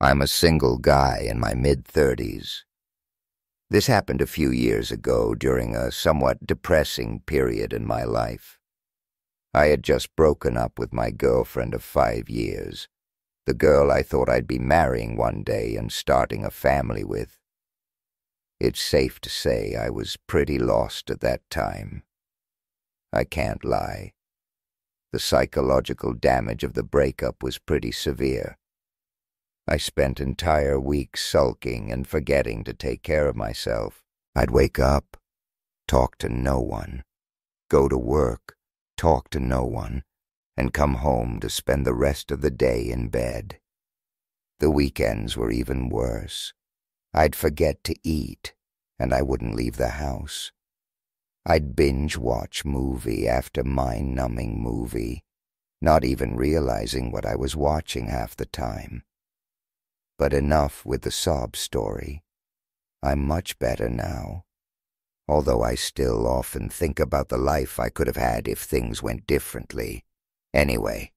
I'm a single guy in my mid-30s. This happened a few years ago during a somewhat depressing period in my life. I had just broken up with my girlfriend of 5 years, the girl I thought I'd be marrying one day and starting a family with. It's safe to say I was pretty lost at that time. I can't lie. The psychological damage of the breakup was pretty severe. I spent entire weeks sulking and forgetting to take care of myself. I'd wake up, talk to no one, go to work, talk to no one, and come home to spend the rest of the day in bed. The weekends were even worse. I'd forget to eat, and I wouldn't leave the house. I'd binge-watch movie after mind-numbing movie, not even realizing what I was watching half the time. But enough with the sob story. I'm much better now, although I still often think about the life I could have had if things went differently. Anyway,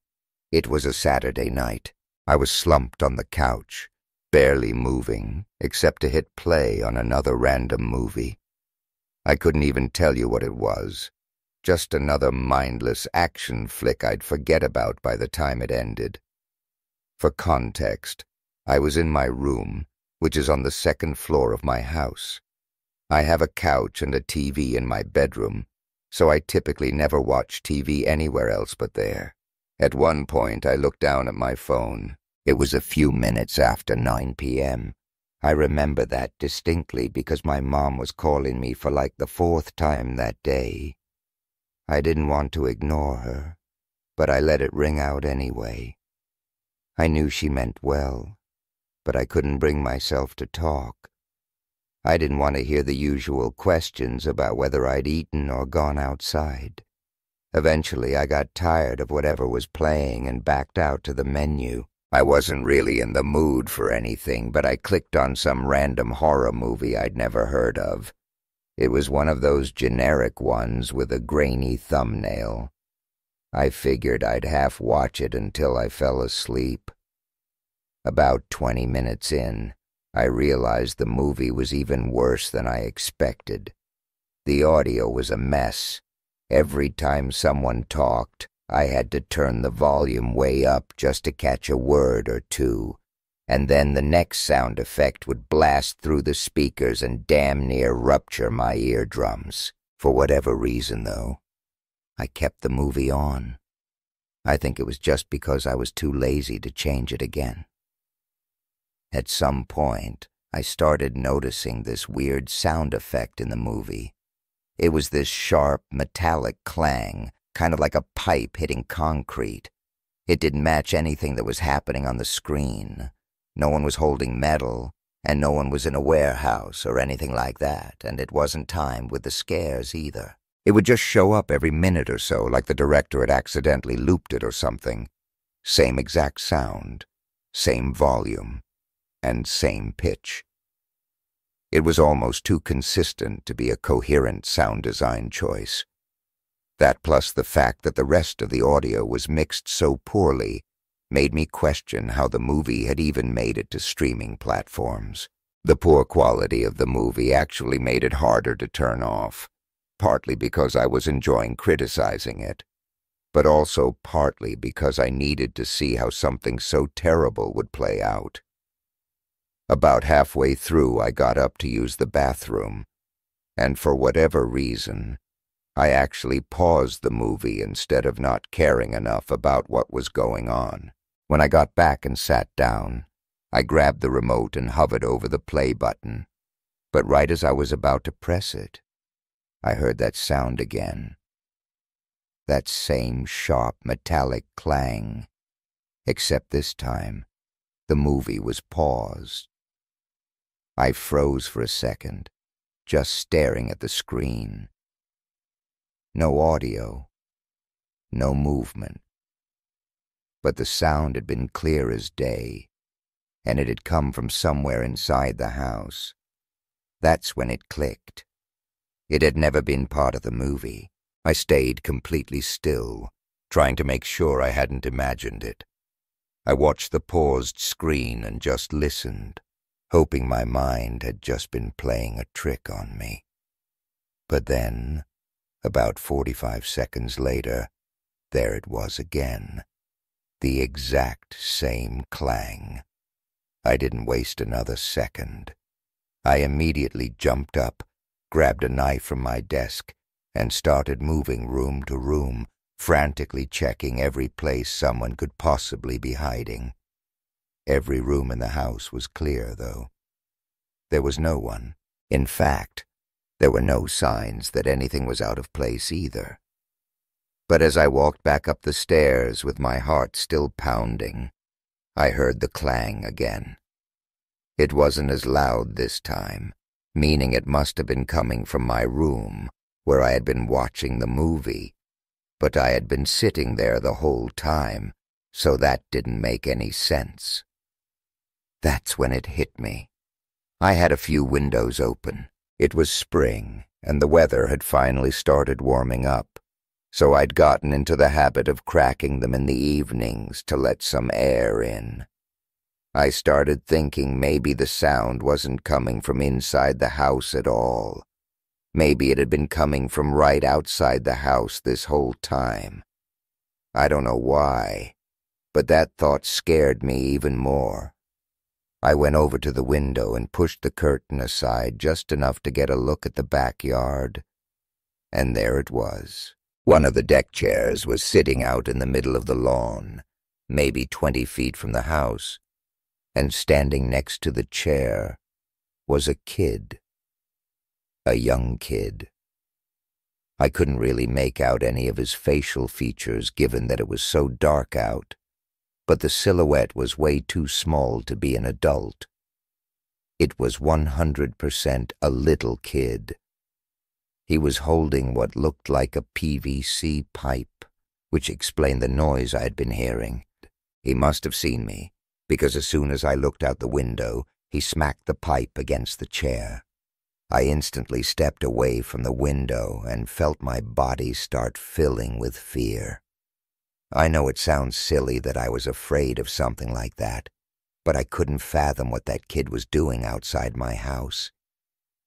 it was a Saturday night. I was slumped on the couch, barely moving, except to hit play on another random movie. I couldn't even tell you what it was. Just another mindless action flick I'd forget about by the time it ended. For context, I was in my room, which is on the second floor of my house. I have a couch and a TV in my bedroom, so I typically never watch TV anywhere else but there. At one point, I looked down at my phone. It was a few minutes after 9 p.m. I remember that distinctly because my mom was calling me for like the 4th time that day. I didn't want to ignore her, but I let it ring out anyway. I knew she meant well, but I couldn't bring myself to talk. I didn't want to hear the usual questions about whether I'd eaten or gone outside. Eventually, I got tired of whatever was playing and backed out to the menu. I wasn't really in the mood for anything, but I clicked on some random horror movie I'd never heard of. It was one of those generic ones with a grainy thumbnail. I figured I'd half watch it until I fell asleep. About 20 minutes in, I realized the movie was even worse than I expected. The audio was a mess. Every time someone talked, I had to turn the volume way up just to catch a word or two, and then the next sound effect would blast through the speakers and damn near rupture my eardrums. For whatever reason, though, I kept the movie on. I think it was just because I was too lazy to change it again. At some point, I started noticing this weird sound effect in the movie. It was this sharp, metallic clang, kind of like a pipe hitting concrete. It didn't match anything that was happening on the screen. No one was holding metal, and no one was in a warehouse or anything like that, and it wasn't timed with the scares either. It would just show up every minute or so, like the director had accidentally looped it or something. Same exact sound, same volume, and same pitch. It was almost too consistent to be a coherent sound design choice. That plus the fact that the rest of the audio was mixed so poorly made me question how the movie had even made it to streaming platforms. The poor quality of the movie actually made it harder to turn off, partly because I was enjoying criticizing it, but also partly because I needed to see how something so terrible would play out. About halfway through, I got up to use the bathroom, and for whatever reason, I actually paused the movie instead of not caring enough about what was going on. When I got back and sat down, I grabbed the remote and hovered over the play button, but right as I was about to press it, I heard that sound again. That same sharp metallic clang, except this time, the movie was paused. I froze for a second, just staring at the screen. No audio, no movement. But the sound had been clear as day, and it had come from somewhere inside the house. That's when it clicked. It had never been part of the movie. I stayed completely still, trying to make sure I hadn't imagined it. I watched the paused screen and just listened, hoping my mind had just been playing a trick on me. But then, about 45 seconds later, there it was again. The exact same clang. I didn't waste another second. I immediately jumped up, grabbed a knife from my desk, and started moving room to room, frantically checking every place someone could possibly be hiding. Every room in the house was clear, though. There was no one. In fact, there were no signs that anything was out of place either. But as I walked back up the stairs with my heart still pounding, I heard the clang again. It wasn't as loud this time, meaning it must have been coming from my room, where I had been watching the movie, but I had been sitting there the whole time, so that didn't make any sense. That's when it hit me. I had a few windows open. It was spring, and the weather had finally started warming up, so I'd gotten into the habit of cracking them in the evenings to let some air in. I started thinking maybe the sound wasn't coming from inside the house at all. Maybe it had been coming from right outside the house this whole time. I don't know why, but that thought scared me even more. I went over to the window and pushed the curtain aside just enough to get a look at the backyard. And there it was. One of the deck chairs was sitting out in the middle of the lawn, maybe 20 feet from the house, and standing next to the chair was a kid. A young kid. I couldn't really make out any of his facial features given that it was so dark out, but the silhouette was way too small to be an adult. It was 100% a little kid. He was holding what looked like a PVC pipe, which explained the noise I had been hearing. He must have seen me, because as soon as I looked out the window, he smacked the pipe against the chair. I instantly stepped away from the window and felt my body start filling with fear. I know it sounds silly that I was afraid of something like that, but I couldn't fathom what that kid was doing outside my house.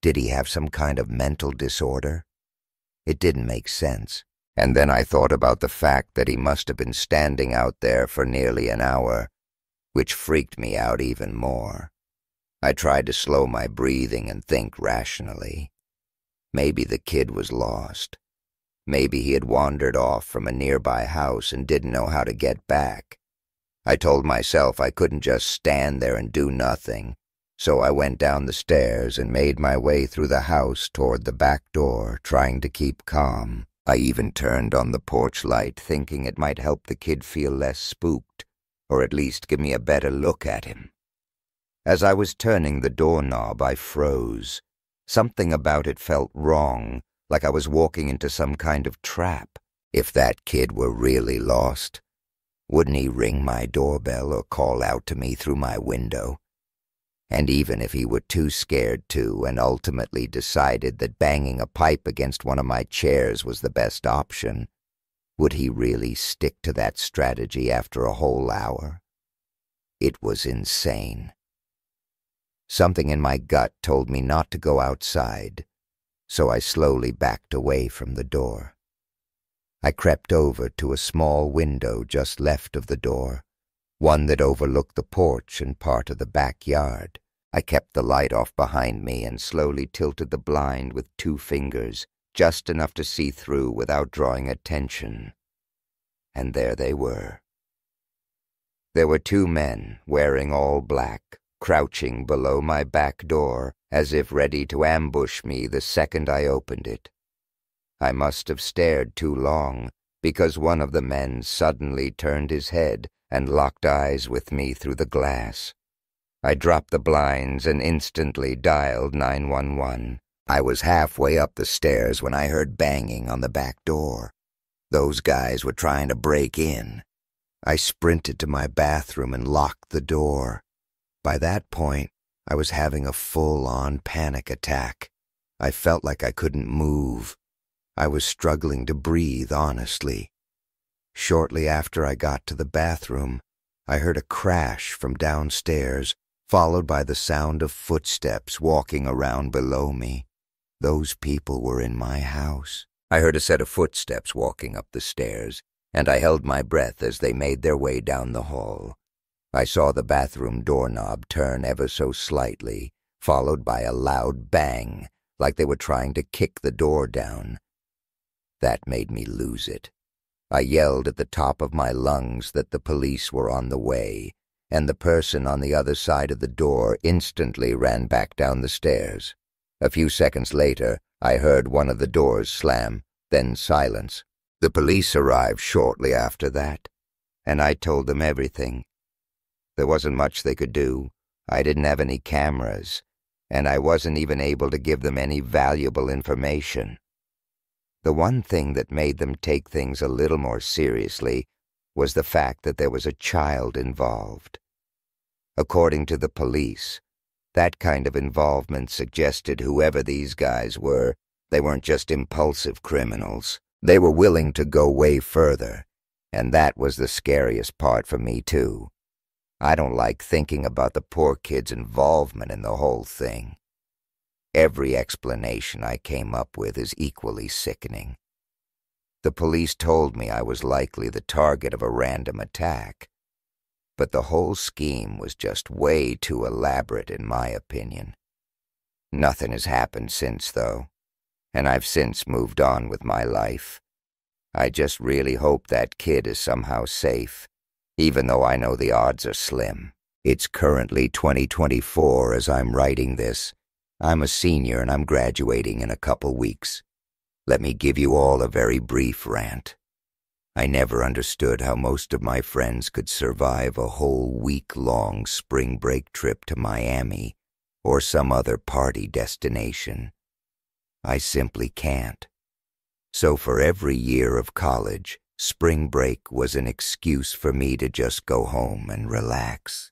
Did he have some kind of mental disorder? It didn't make sense. And then I thought about the fact that he must have been standing out there for nearly an hour, which freaked me out even more. I tried to slow my breathing and think rationally. Maybe the kid was lost. Maybe he had wandered off from a nearby house and didn't know how to get back. I told myself I couldn't just stand there and do nothing, so I went down the stairs and made my way through the house toward the back door, trying to keep calm. I even turned on the porch light, thinking it might help the kid feel less spooked, or at least give me a better look at him. As I was turning the doorknob, I froze. Something about it felt wrong, like I was walking into some kind of trap. If that kid were really lost, wouldn't he ring my doorbell or call out to me through my window? And even if he were too scared to and ultimately decided that banging a pipe against one of my chairs was the best option, would he really stick to that strategy after a whole hour? It was insane. Something in my gut told me not to go outside, so I slowly backed away from the door. I crept over to a small window just left of the door, one that overlooked the porch and part of the backyard. I kept the light off behind me and slowly tilted the blind with 2 fingers, just enough to see through without drawing attention. And there they were. There were 2 men wearing all black, crouching below my back door, as if ready to ambush me the second I opened it. I must have stared too long, because one of the men suddenly turned his head and locked eyes with me through the glass. I dropped the blinds and instantly dialed 911. I was halfway up the stairs when I heard banging on the back door. Those guys were trying to break in. I sprinted to my bathroom and locked the door. By that point, I was having a full-on panic attack. I felt like I couldn't move. I was struggling to breathe, honestly. Shortly after I got to the bathroom, I heard a crash from downstairs, followed by the sound of footsteps walking around below me. Those people were in my house. I heard a set of footsteps walking up the stairs, and I held my breath as they made their way down the hall. I saw the bathroom doorknob turn ever so slightly, followed by a loud bang, like they were trying to kick the door down. That made me lose it. I yelled at the top of my lungs that the police were on the way, and the person on the other side of the door instantly ran back down the stairs. A few seconds later, I heard one of the doors slam, then silence. The police arrived shortly after that, and I told them everything. There wasn't much they could do. I didn't have any cameras, and I wasn't even able to give them any valuable information. The one thing that made them take things a little more seriously was the fact that there was a child involved. According to the police, that kind of involvement suggested whoever these guys were, they weren't just impulsive criminals. They were willing to go way further, and that was the scariest part for me, too. I don't like thinking about the poor kid's involvement in the whole thing. Every explanation I came up with is equally sickening. The police told me I was likely the target of a random attack, but the whole scheme was just way too elaborate in my opinion. Nothing has happened since, though, and I've since moved on with my life. I just really hope that kid is somehow safe, even though I know the odds are slim. It's currently 2024 as I'm writing this. I'm a senior and I'm graduating in a couple weeks. Let me give you all a very brief rant. I never understood how most of my friends could survive a whole week-long spring break trip to Miami or some other party destination. I simply can't. So for every year of college, spring break was an excuse for me to just go home and relax.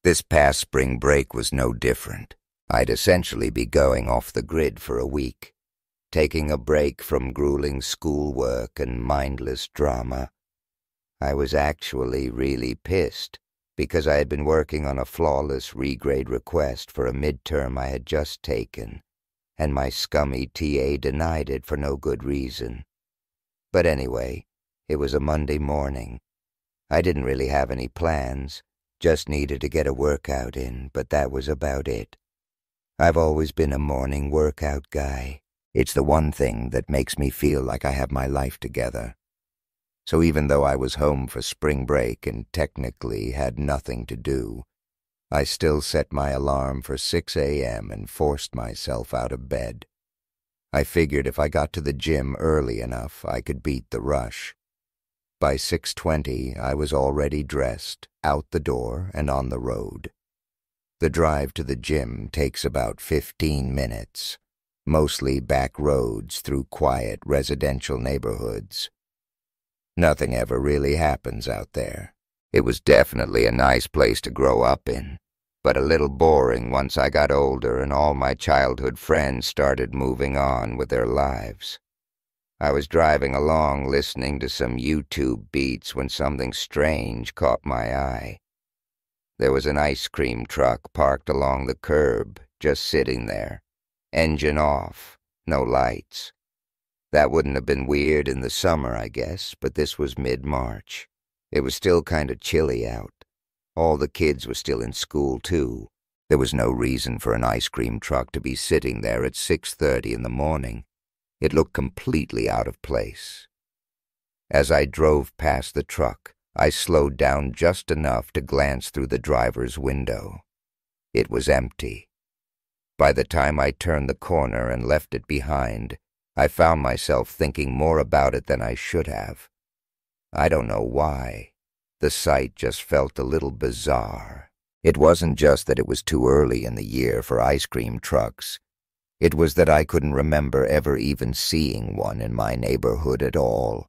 This past spring break was no different. I'd essentially be going off the grid for a week, taking a break from grueling schoolwork and mindless drama. I was actually really pissed because I had been working on a flawless regrade request for a midterm I had just taken, and my scummy TA denied it for no good reason. But anyway, it was a Monday morning. I didn't really have any plans, just needed to get a workout in, but that was about it. I've always been a morning workout guy. It's the one thing that makes me feel like I have my life together. So even though I was home for spring break and technically had nothing to do, I still set my alarm for 6 a.m. and forced myself out of bed. I figured if I got to the gym early enough, I could beat the rush. By 6:20, I was already dressed, out the door, and on the road. The drive to the gym takes about 15 minutes, mostly back roads through quiet residential neighborhoods. Nothing ever really happens out there. It was definitely a nice place to grow up in, but a little boring once I got older and all my childhood friends started moving on with their lives. I was driving along listening to some YouTube beats when something strange caught my eye. There was an ice cream truck parked along the curb, just sitting there. Engine off, no lights. That wouldn't have been weird in the summer, I guess, but this was mid-March. It was still kind of chilly out. All the kids were still in school, too. There was no reason for an ice cream truck to be sitting there at 6:30 in the morning. It looked completely out of place. As I drove past the truck, I slowed down just enough to glance through the driver's window. It was empty. By the time I turned the corner and left it behind, I found myself thinking more about it than I should have. I don't know why. The sight just felt a little bizarre. It wasn't just that it was too early in the year for ice cream trucks. It was that I couldn't remember ever even seeing one in my neighborhood at all.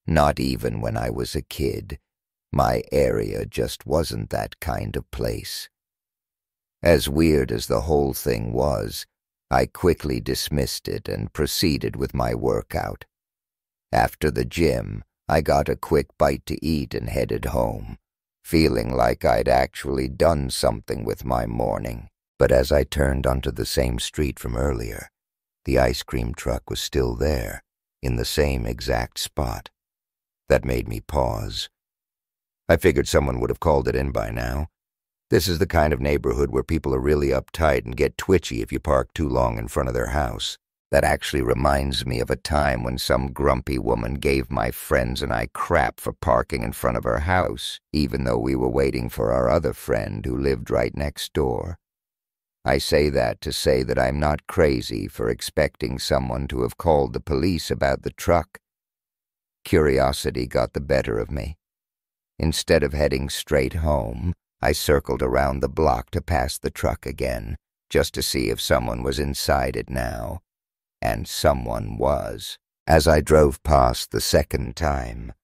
Not even when I was a kid. My area just wasn't that kind of place. As weird as the whole thing was, I quickly dismissed it and proceeded with my workout. After the gym, I got a quick bite to eat and headed home, feeling like I'd actually done something with my morning. But as I turned onto the same street from earlier, the ice cream truck was still there, in the same exact spot. That made me pause. I figured someone would have called it in by now. This is the kind of neighborhood where people are really uptight and get twitchy if you park too long in front of their house. That actually reminds me of a time when some grumpy woman gave my friends and I crap for parking in front of her house, even though we were waiting for our other friend who lived right next door. I say that to say that I'm not crazy for expecting someone to have called the police about the truck. Curiosity got the better of me. Instead of heading straight home, I circled around the block to pass the truck again, just to see if someone was inside it now. And someone was. As I drove past the second time,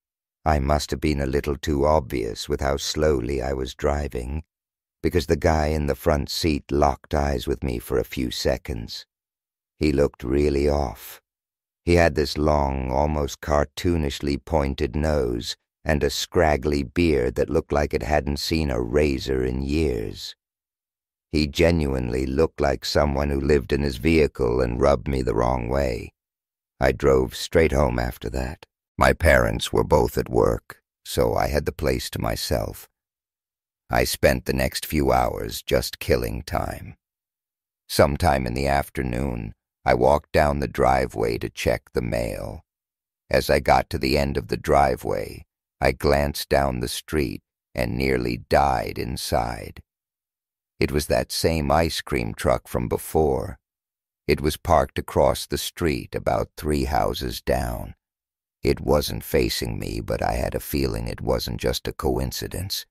I must have been a little too obvious with how slowly I was driving, because the guy in the front seat locked eyes with me for a few seconds. He looked really off. He had this long, almost cartoonishly pointed nose and a scraggly beard that looked like it hadn't seen a razor in years. He genuinely looked like someone who lived in his vehicle and rubbed me the wrong way. I drove straight home after that. My parents were both at work, so I had the place to myself. I spent the next few hours just killing time. Sometime in the afternoon, I walked down the driveway to check the mail. As I got to the end of the driveway, I glanced down the street and nearly died inside. It was that same ice cream truck from before. It was parked across the street about 3 houses down. It wasn't facing me, but I had a feeling it wasn't just a coincidence.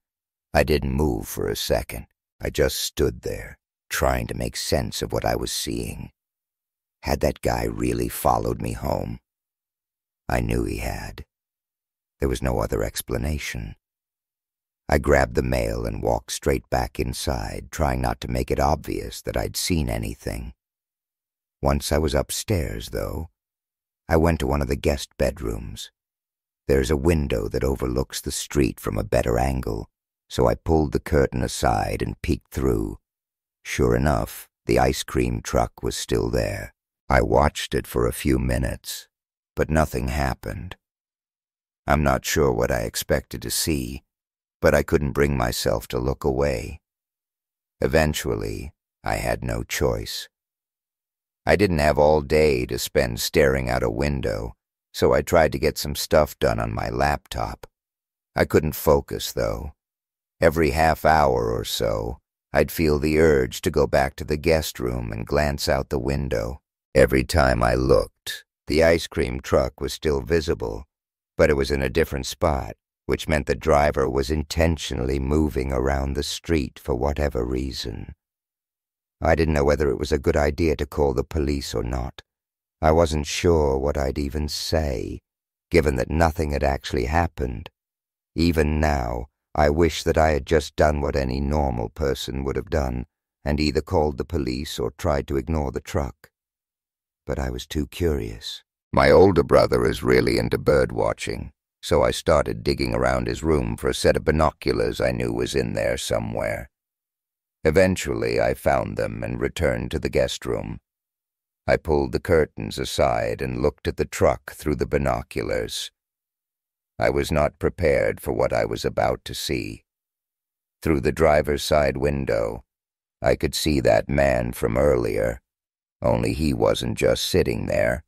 I didn't move for a second. I just stood there, trying to make sense of what I was seeing. Had that guy really followed me home? I knew he had. There was no other explanation. I grabbed the mail and walked straight back inside, trying not to make it obvious that I'd seen anything. Once I was upstairs, though, I went to one of the guest bedrooms. There's a window that overlooks the street from a better angle, so I pulled the curtain aside and peeked through. Sure enough, the ice cream truck was still there. I watched it for a few minutes, but nothing happened. I'm not sure what I expected to see, but I couldn't bring myself to look away. Eventually, I had no choice. I didn't have all day to spend staring out a window, so I tried to get some stuff done on my laptop. I couldn't focus, though. Every half hour or so, I'd feel the urge to go back to the guest room and glance out the window. Every time I looked, the ice cream truck was still visible, but it was in a different spot, which meant the driver was intentionally moving around the street for whatever reason. I didn't know whether it was a good idea to call the police or not. I wasn't sure what I'd even say, given that nothing had actually happened. Even now, I wish that I had just done what any normal person would have done, and either called the police or tried to ignore the truck. But I was too curious. My older brother is really into bird watching, so I started digging around his room for a set of binoculars I knew was in there somewhere. Eventually, I found them and returned to the guest room. I pulled the curtains aside and looked at the truck through the binoculars. I was not prepared for what I was about to see. Through the driver's side window, I could see that man from earlier, only he wasn't just sitting there.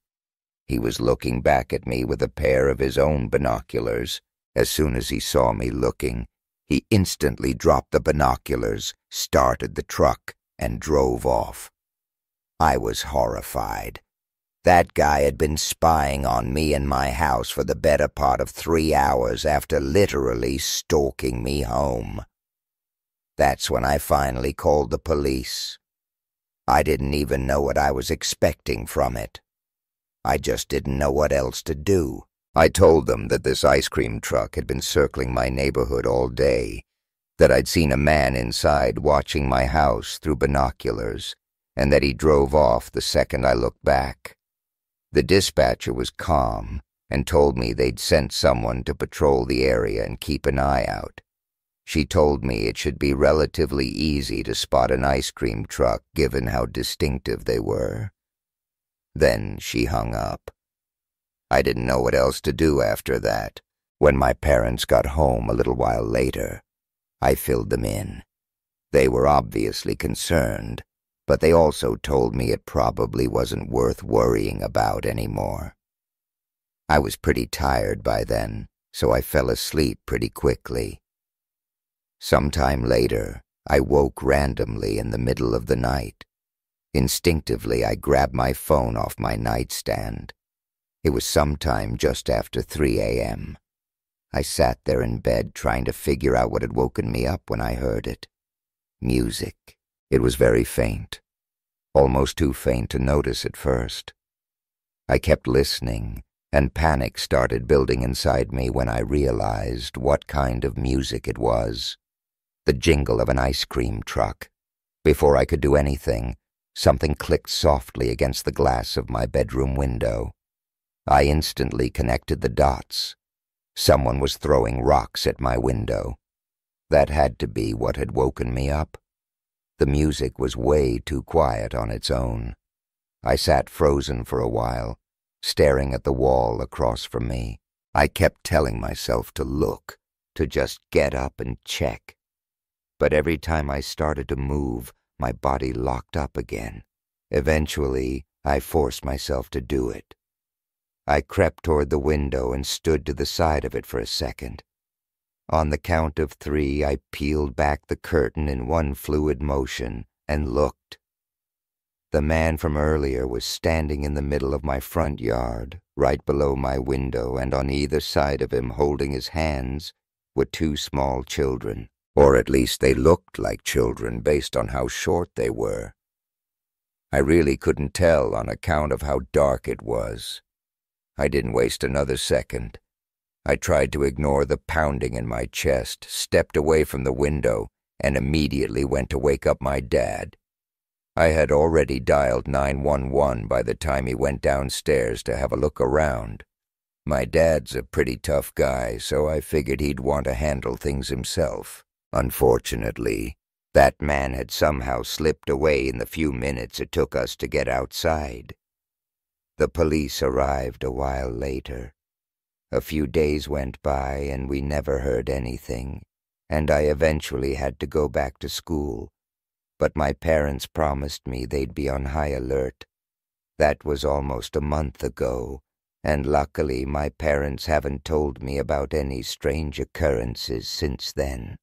He was looking back at me with a pair of his own binoculars. As soon as he saw me looking, he instantly dropped the binoculars, started the truck, and drove off. I was horrified. That guy had been spying on me and my house for the better part of 3 hours after literally stalking me home. That's when I finally called the police. I didn't even know what I was expecting from it. I just didn't know what else to do. I told them that this ice cream truck had been circling my neighborhood all day, that I'd seen a man inside watching my house through binoculars, and that he drove off the second I looked back. The dispatcher was calm, and told me they'd sent someone to patrol the area and keep an eye out. She told me it should be relatively easy to spot an ice cream truck given how distinctive they were. Then she hung up. I didn't know what else to do after that. When my parents got home a little while later, I filled them in. They were obviously concerned, but they also told me it probably wasn't worth worrying about anymore. I was pretty tired by then, so I fell asleep pretty quickly. Sometime later, I woke randomly in the middle of the night. Instinctively, I grabbed my phone off my nightstand. It was sometime just after 3 a.m. I sat there in bed trying to figure out what had woken me up when I heard it. Music. It was very faint, almost too faint to notice at first. I kept listening, and panic started building inside me when I realized what kind of music it was. The jingle of an ice cream truck. Before I could do anything, something clicked softly against the glass of my bedroom window. I instantly connected the dots. Someone was throwing rocks at my window. That had to be what had woken me up. The music was way too quiet on its own. I sat frozen for a while, staring at the wall across from me. I kept telling myself to look, to just get up and check. But every time I started to move, my body locked up again. Eventually, I forced myself to do it. I crept toward the window and stood to the side of it for a second. On the count of 3, I peeled back the curtain in one fluid motion and looked. The man from earlier was standing in the middle of my front yard, right below my window, and on either side of him, holding his hands, were 2 small children. Or at least they looked like children based on how short they were. I really couldn't tell on account of how dark it was. I didn't waste another second. I tried to ignore the pounding in my chest, stepped away from the window, and immediately went to wake up my dad. I had already dialed 911 by the time he went downstairs to have a look around. My dad's a pretty tough guy, so I figured he'd want to handle things himself. Unfortunately, that man had somehow slipped away in the few minutes it took us to get outside. The police arrived a while later. A few days went by and we never heard anything, and I eventually had to go back to school. But my parents promised me they'd be on high alert. That was almost a month ago, and luckily my parents haven't told me about any strange occurrences since then.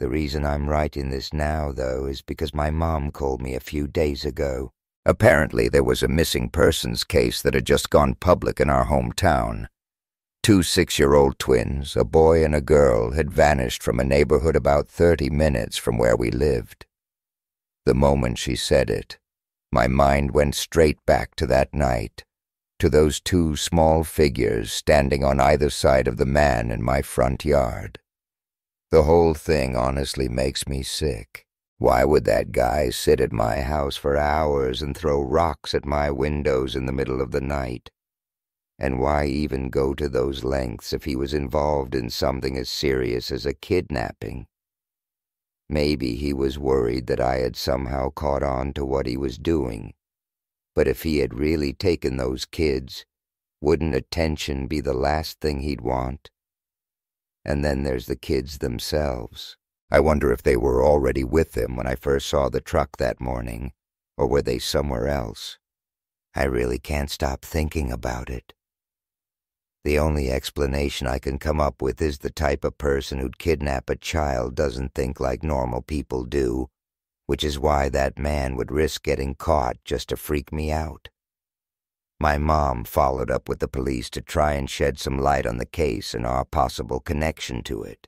The reason I'm writing this now, though, is because my mom called me a few days ago. Apparently there was a missing persons case that had just gone public in our hometown. 2 6-year-old twins, a boy and a girl, had vanished from a neighborhood about 30 minutes from where we lived. The moment she said it, my mind went straight back to that night, to those 2 small figures standing on either side of the man in my front yard. The whole thing honestly makes me sick. Why would that guy sit at my house for hours and throw rocks at my windows in the middle of the night? And why even go to those lengths if he was involved in something as serious as a kidnapping? Maybe he was worried that I had somehow caught on to what he was doing. But if he had really taken those kids, wouldn't attention be the last thing he'd want? And then there's the kids themselves. I wonder if they were already with him when I first saw the truck that morning, or were they somewhere else? I really can't stop thinking about it. The only explanation I can come up with is the type of person who'd kidnap a child doesn't think like normal people do, which is why that man would risk getting caught just to freak me out. My mom followed up with the police to try and shed some light on the case and our possible connection to it.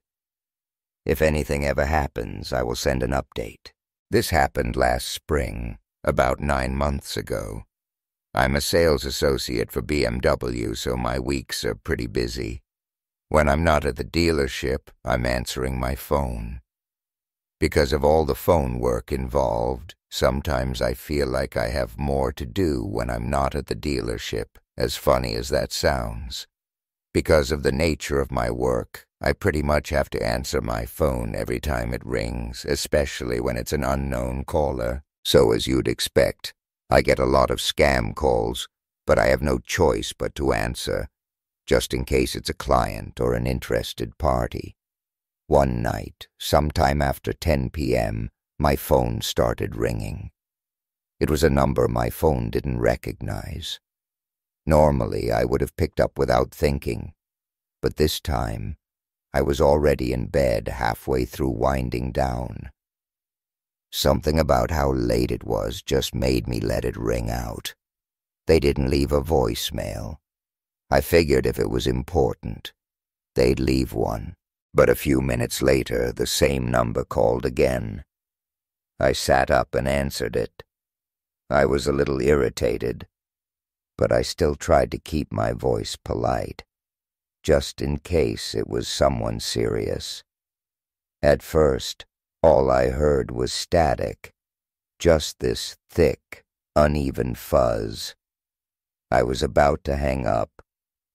If anything ever happens, I will send an update. This happened last spring, about 9 months ago. I'm a sales associate for BMW, so my weeks are pretty busy. When I'm not at the dealership, I'm answering my phone. Because of all the phone work involved, sometimes I feel like I have more to do when I'm not at the dealership, as funny as that sounds. Because of the nature of my work, I pretty much have to answer my phone every time it rings, especially when it's an unknown caller. So as you'd expect, I get a lot of scam calls, but I have no choice but to answer, just in case it's a client or an interested party. One night, sometime after 10 p.m., my phone started ringing. It was a number my phone didn't recognize. Normally, I would have picked up without thinking, but this time, I was already in bed halfway through winding down. Something about how late it was just made me let it ring out. They didn't leave a voicemail. I figured if it was important, they'd leave one. But a few minutes later, the same number called again. I sat up and answered it. I was a little irritated, but I still tried to keep my voice polite, just in case it was someone serious. At first, all I heard was static, just this thick, uneven fuzz. I was about to hang up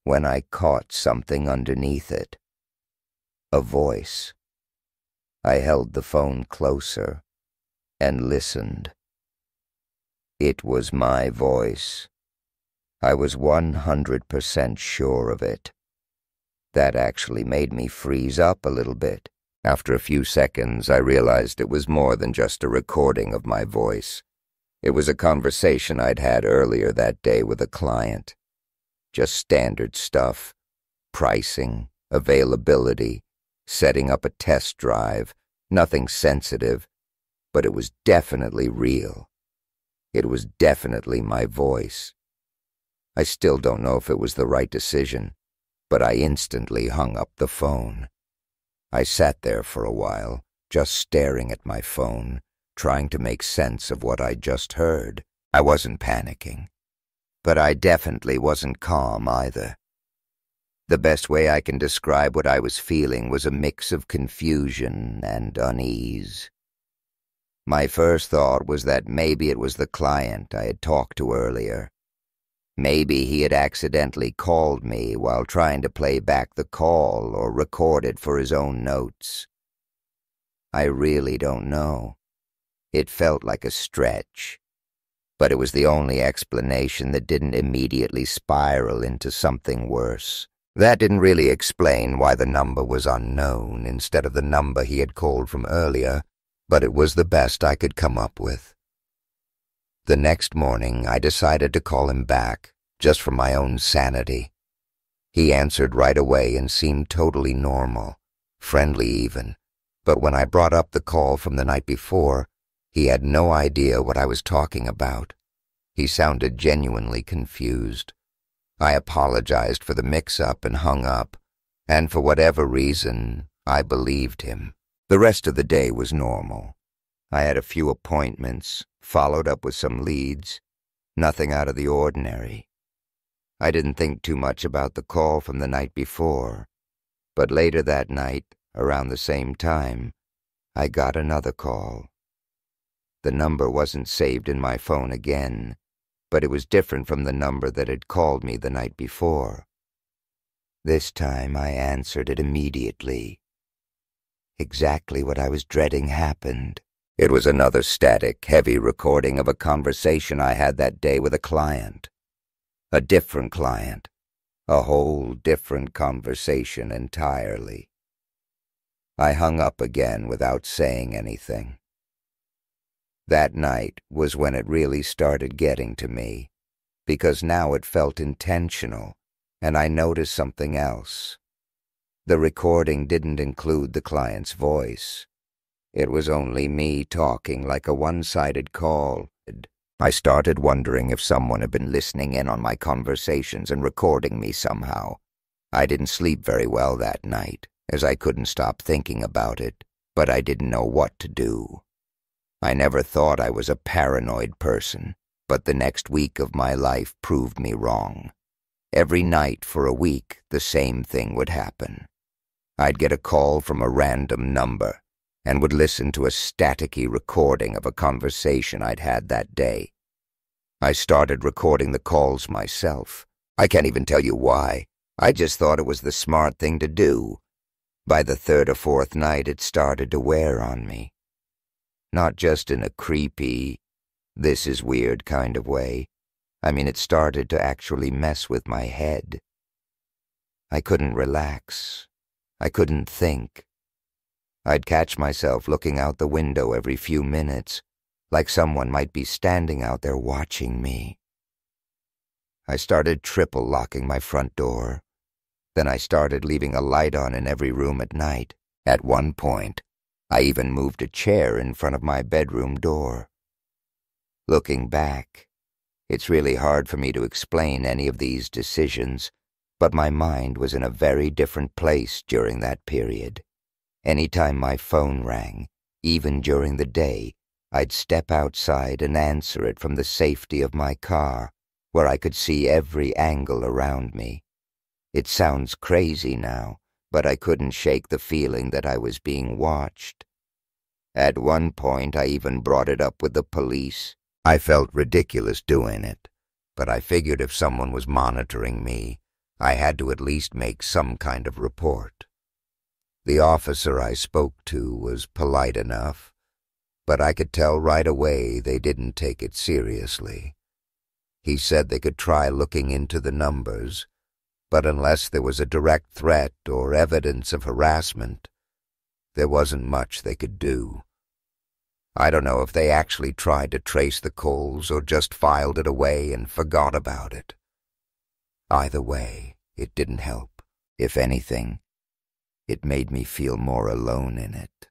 when I caught something underneath it. A voice. I held the phone closer and listened. It was my voice. I was 100% sure of it. That actually made me freeze up a little bit. After a few seconds, I realized it was more than just a recording of my voice. It was a conversation I'd had earlier that day with a client. Just standard stuff. Pricing, availability, setting up a test drive. Nothing sensitive, but it was definitely real. It was definitely my voice. I still don't know if it was the right decision, but I instantly hung up the phone. I sat there for a while, just staring at my phone, trying to make sense of what I'd just heard. I wasn't panicking, but I definitely wasn't calm either. The best way I can describe what I was feeling was a mix of confusion and unease. My first thought was that maybe it was the client I had talked to earlier. Maybe he had accidentally called me while trying to play back the call or record it for his own notes. I really don't know. It felt like a stretch, but it was the only explanation that didn't immediately spiral into something worse. That didn't really explain why the number was unknown instead of the number he had called from earlier, but it was the best I could come up with. The next morning, I decided to call him back, just for my own sanity. He answered right away and seemed totally normal, friendly even, but when I brought up the call from the night before, he had no idea what I was talking about. He sounded genuinely confused. I apologized for the mix-up and hung up, and for whatever reason, I believed him. The rest of the day was normal. I had a few appointments, followed up with some leads, nothing out of the ordinary. I didn't think too much about the call from the night before, but later that night, around the same time, I got another call. The number wasn't saved in my phone again, but it was different from the number that had called me the night before. This time I answered it immediately. Exactly what I was dreading happened. It was another static, heavy recording of a conversation I had that day with a client. A different client. A whole different conversation entirely. I hung up again without saying anything. That night was when it really started getting to me, because now it felt intentional, and I noticed something else. The recording didn't include the client's voice. It was only me talking like a one-sided call. I started wondering if someone had been listening in on my conversations and recording me somehow. I didn't sleep very well that night, as I couldn't stop thinking about it, but I didn't know what to do. I never thought I was a paranoid person, but the next week of my life proved me wrong. Every night for a week, the same thing would happen. I'd get a call from a random number, and would listen to a staticky recording of a conversation I'd had that day. I started recording the calls myself, I can't even tell you why. I just thought it was the smart thing to do. By the third or fourth night, it started to wear on me. Not just in a creepy, this is weird kind of way. I mean, it started to actually mess with my head. I couldn't relax. I couldn't think. I'd catch myself looking out the window every few minutes, like someone might be standing out there watching me. I started triple locking my front door. Then I started leaving a light on in every room at night. At one point, I even moved a chair in front of my bedroom door. Looking back, it's really hard for me to explain any of these decisions, but my mind was in a very different place during that period. Anytime my phone rang, even during the day, I'd step outside and answer it from the safety of my car, where I could see every angle around me. It sounds crazy now, but I couldn't shake the feeling that I was being watched. At one point, I even brought it up with the police. I felt ridiculous doing it, but I figured if someone was monitoring me, I had to at least make some kind of report. The officer I spoke to was polite enough, but I could tell right away they didn't take it seriously. He said they could try looking into the numbers, but unless there was a direct threat or evidence of harassment, there wasn't much they could do. I don't know if they actually tried to trace the calls or just filed it away and forgot about it. Either way, it didn't help. If anything, it made me feel more alone in it.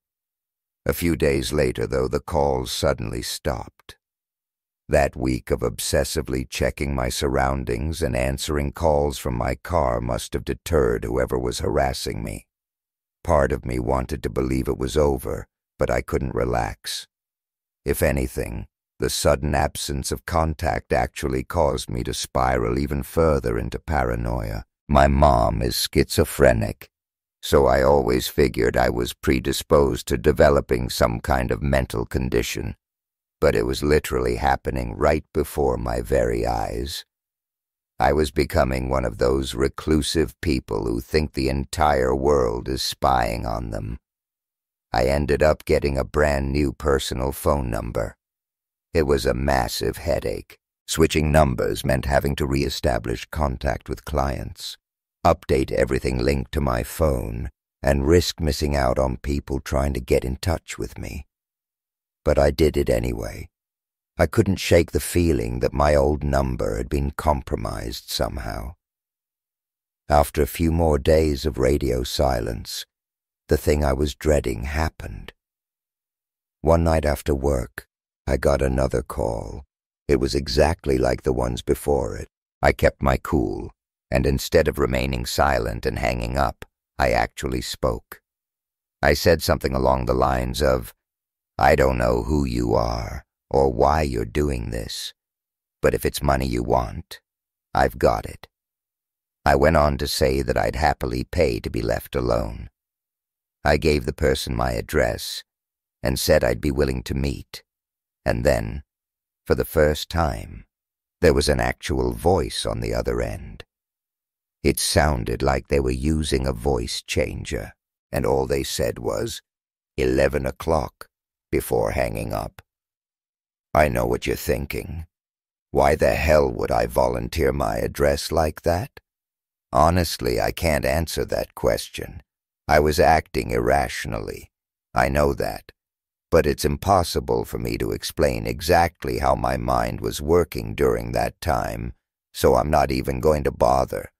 A few days later, though, the calls suddenly stopped. That week of obsessively checking my surroundings and answering calls from my car must have deterred whoever was harassing me. Part of me wanted to believe it was over, but I couldn't relax. If anything, the sudden absence of contact actually caused me to spiral even further into paranoia. My mom is schizophrenic, so I always figured I was predisposed to developing some kind of mental condition. But it was literally happening right before my very eyes. I was becoming one of those reclusive people who think the entire world is spying on them. I ended up getting a brand new personal phone number. It was a massive headache. Switching numbers meant having to re-establish contact with clients, update everything linked to my phone, and risk missing out on people trying to get in touch with me. But I did it anyway. I couldn't shake the feeling that my old number had been compromised somehow. After a few more days of radio silence, the thing I was dreading happened. One night after work, I got another call. It was exactly like the ones before it. I kept my cool, and instead of remaining silent and hanging up, I actually spoke. I said something along the lines of, "I don't know who you are or why you're doing this, but if it's money you want, I've got it." I went on to say that I'd happily pay to be left alone. I gave the person my address and said I'd be willing to meet, and then, for the first time, there was an actual voice on the other end. It sounded like they were using a voice changer, and all they said was, 11 o'clock, before hanging up. I know what you're thinking. Why the hell would I volunteer my address like that? Honestly, I can't answer that question. I was acting irrationally. I know that. But it's impossible for me to explain exactly how my mind was working during that time, so I'm not even going to bother.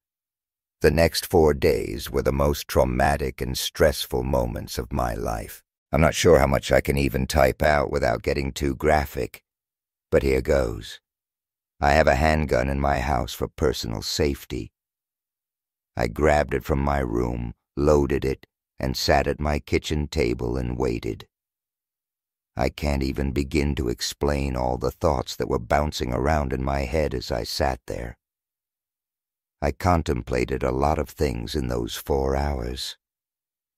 The next 4 days were the most traumatic and stressful moments of my life. I'm not sure how much I can even type out without getting too graphic, but here goes. I have a handgun in my house for personal safety. I grabbed it from my room, loaded it, and sat at my kitchen table and waited. I can't even begin to explain all the thoughts that were bouncing around in my head as I sat there. I contemplated a lot of things in those 4 hours.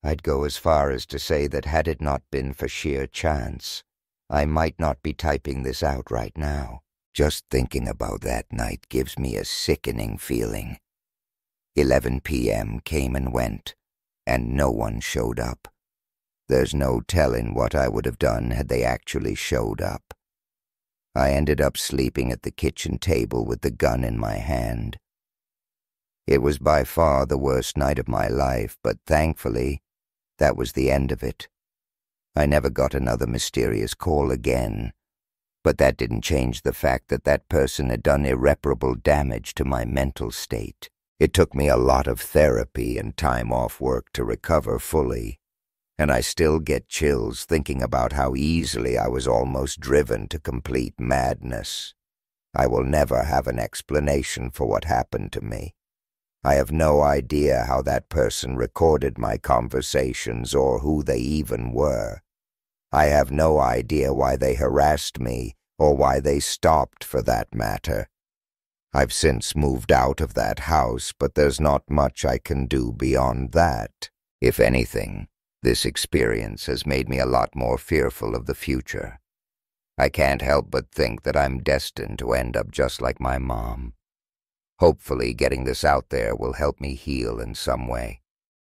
I'd go as far as to say that had it not been for sheer chance, I might not be typing this out right now. Just thinking about that night gives me a sickening feeling. 11 p.m. came and went, and no one showed up. There's no telling what I would have done had they actually showed up. I ended up sleeping at the kitchen table with the gun in my hand. It was by far the worst night of my life, but thankfully, that was the end of it. I never got another mysterious call again, but that didn't change the fact that that person had done irreparable damage to my mental state. It took me a lot of therapy and time off work to recover fully, and I still get chills thinking about how easily I was almost driven to complete madness. I will never have an explanation for what happened to me. I have no idea how that person recorded my conversations or who they even were. I have no idea why they harassed me or why they stopped, for that matter. I've since moved out of that house, but there's not much I can do beyond that. If anything, this experience has made me a lot more fearful of the future. I can't help but think that I'm destined to end up just like my mom. Hopefully, getting this out there will help me heal in some way.